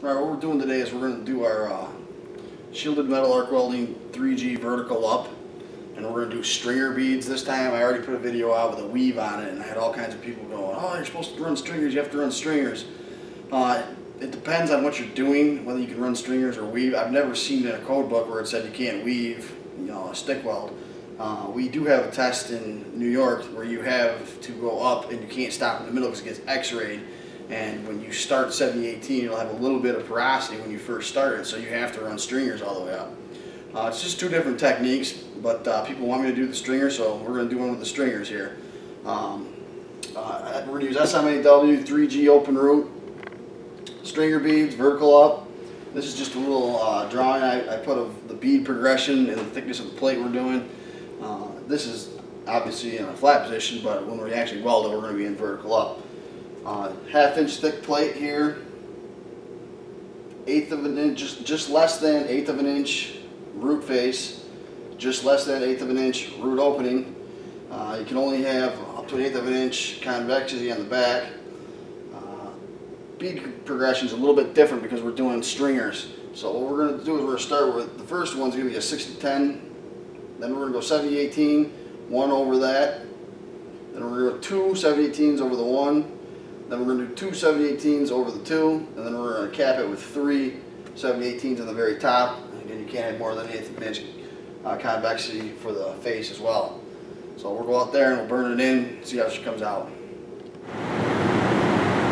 Alright, what we're doing today is we're going to do our shielded metal arc welding 3G vertical up, and we're going to do stringer beads this time. I already put a video out with a weave on it, and I had all kinds of people going, oh, you're supposed to run stringers, you have to run stringers. It depends on what you're doing, whether you can run stringers or weave. I've never seen in a code book where it said you can't weave, a stick weld. We do have a test in New York where you have to go up and you can't stop in the middle because it gets x-rayed. And when you start 7018, you'll have a little bit of porosity when you first start it, so you have to run stringers all the way up. It's just two different techniques, but people want me to do the stringers, so we're going to do one with the stringers here. We're going to use SMAW 3G open root, stringer beads, vertical up. This is just a little drawing I put of the bead progression and the thickness of the plate we're doing. This is obviously in a flat position, but when we actually weld it, we're going to be in vertical up. 1/2 inch thick plate here, 1/8 of an inch, just less than 1/8 of an inch root face, just less than 1/8 of an inch root opening. You can only have up to 1/8 of an inch convexity on the back. Bead progression is a little bit different because we're doing stringers. So what we're going to do is we're going to start with, the first one's going to be a 60-10, then we're going to go 70-18, one over that, then we're going to go 2 70-18s over the one, then we're going to do 2 70-18s over the 2, and then we're going to cap it with 3 70-18s on the very top. And again, you can't have more than 1/8 of an inch convexity for the face as well. So we'll go out there and we'll burn it in, see how she comes out.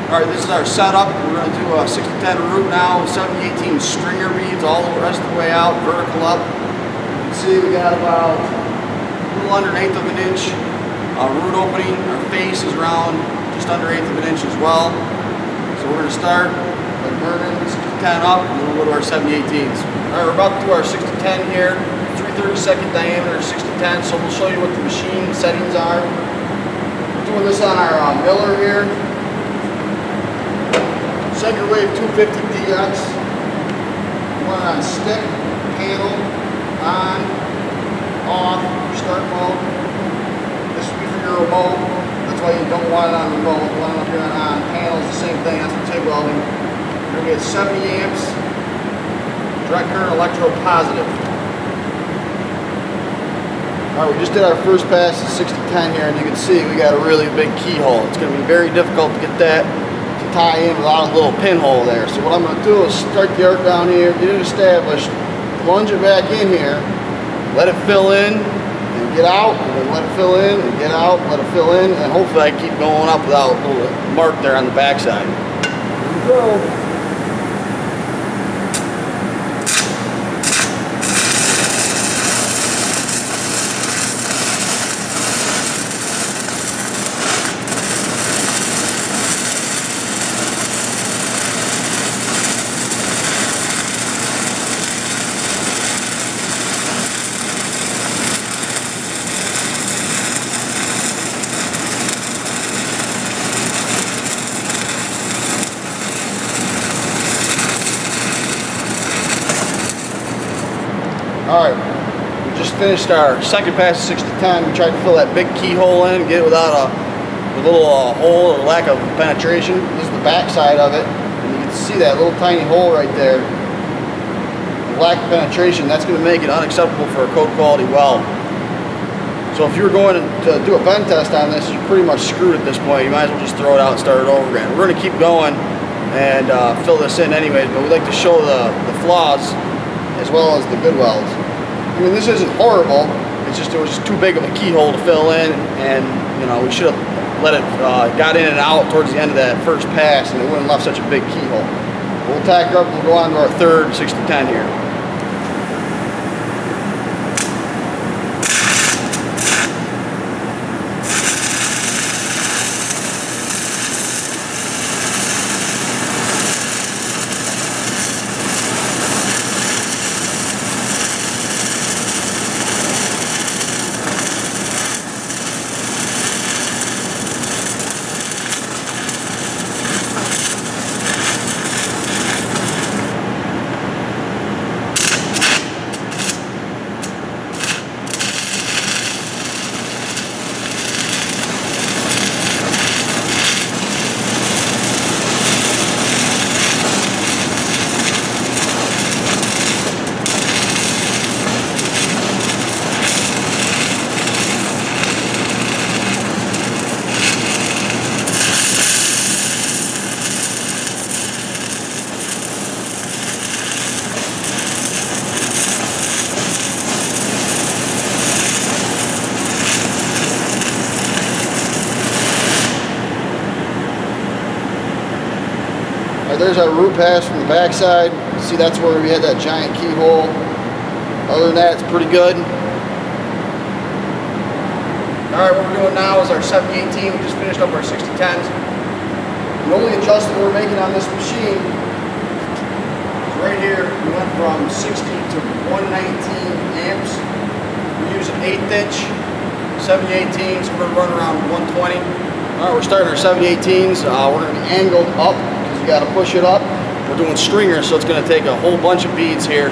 Alright, this is our setup. We're going to do a 60-10 root now, 70-18 stringer beads all the rest of the way out, vertical up. You can see we got about a little under 1/8 of an inch root opening. Our face is around just under 1/8 of an inch as well. So we're going to start by burning 60-10 up, and then we'll go to our 70-18s. Alright, we're about to do our 60-10 here, 3/32 diameter 60-10, so we'll show you what the machine settings are. We're doing this on our miller here. Second wave 250 DX. One on stick, panel, on, off, start mode. This will be for your remote. That's why you don't want it on remote. You want it up here on panels, the same thing. That's for TIG welding. You're going to get 70 amps, direct current electrode positive. Alright, we just did our first pass at 60-10 here, and you can see we got a really big keyhole. It's going to be very difficult to get that to tie in without a little pinhole there. So what I'm going to do is start the arc down here, get it established, plunge it back in here, let it fill in, and get out, and then let it fill in, and get out, let it fill in, and hopefully I can keep going up without a little mark there on the backside. Here we go. Alright, we just finished our second pass of 60-10. We tried to fill that big keyhole in and get it without a little hole or lack of penetration. This is the back side of it, and you can see that little tiny hole right there. The lack of penetration, that's going to make it unacceptable for a code quality weld. So if you were going to do a bend test on this, you're pretty much screwed at this point. You might as well just throw it out and start it over again. We're going to keep going and fill this in anyways, but we'd like to show the flaws as well as the good welds. I mean, this isn't horrible. It's just, it was just too big of a keyhole to fill in, and we should have let it got in and out towards the end of that first pass, and it wouldn't have left such a big keyhole. We'll tack her up and we'll go on to our third 60-10 here. there's our root pass from the backside. See, that's where we had that giant keyhole. Other than that, it's pretty good. Alright, what we're doing now is our 7018. We just finished up our 6010s. The only adjustment we're making on this machine is right here. We went from 60 to 119 amps. We're using 1/8 inch 7018s. We're going to run around 120. Alright, we're starting our 7018s. We're going to be angled up because you got to push it up. We're doing stringers, so it's going to take a whole bunch of beads here.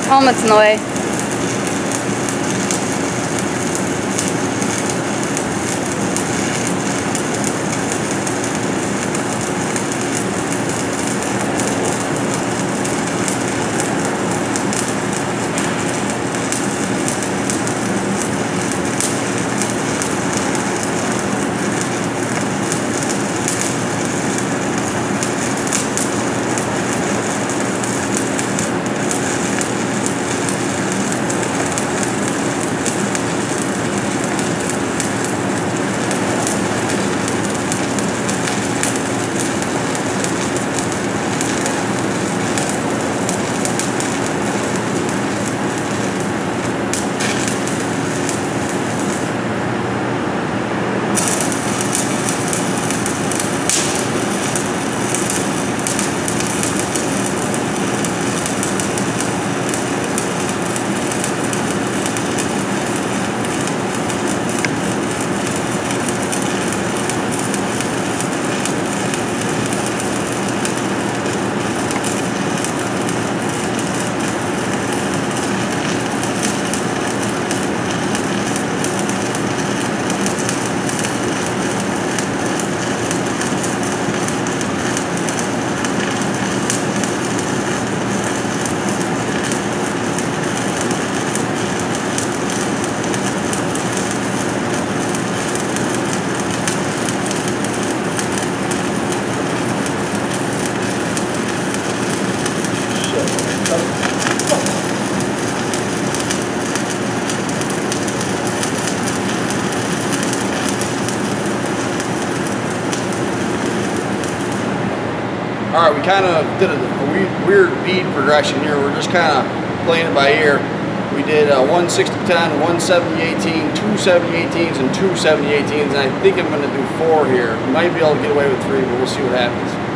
Helmet's in the way. Alright, we kind of did a weird bead progression here. We're just kind of playing it by ear. We did 1 60-10, 1 70-18, 2 70-18s, and 2 70-18s, and I think I'm going to do 4 here. Might be able to get away with 3, but we'll see what happens.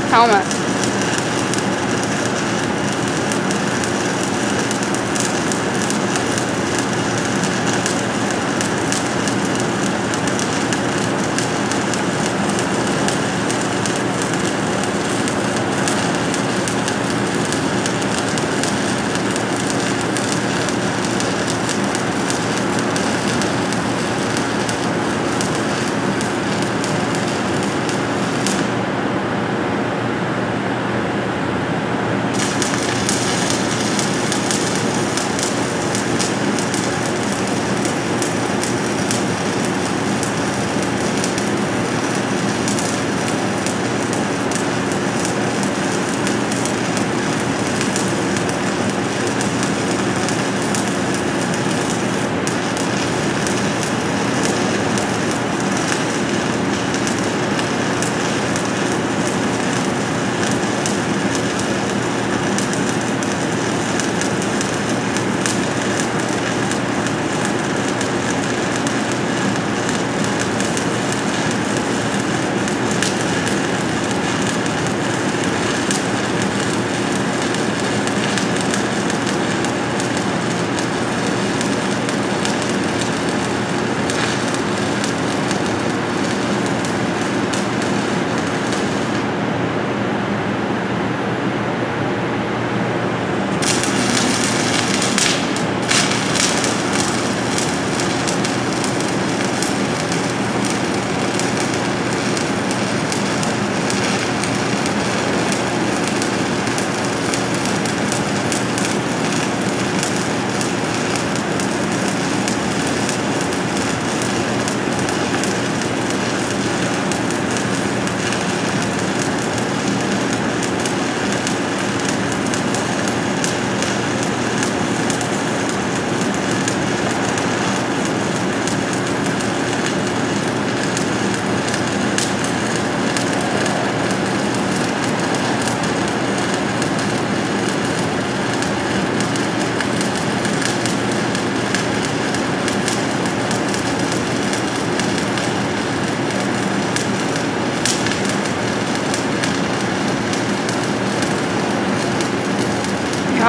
Helmet.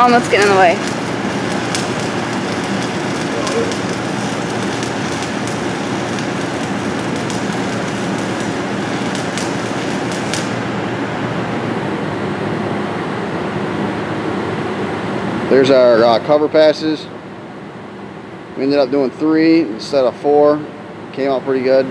Helmet's getting in the way. There's our cover passes. We ended up doing 3 instead of 4. Came out pretty good.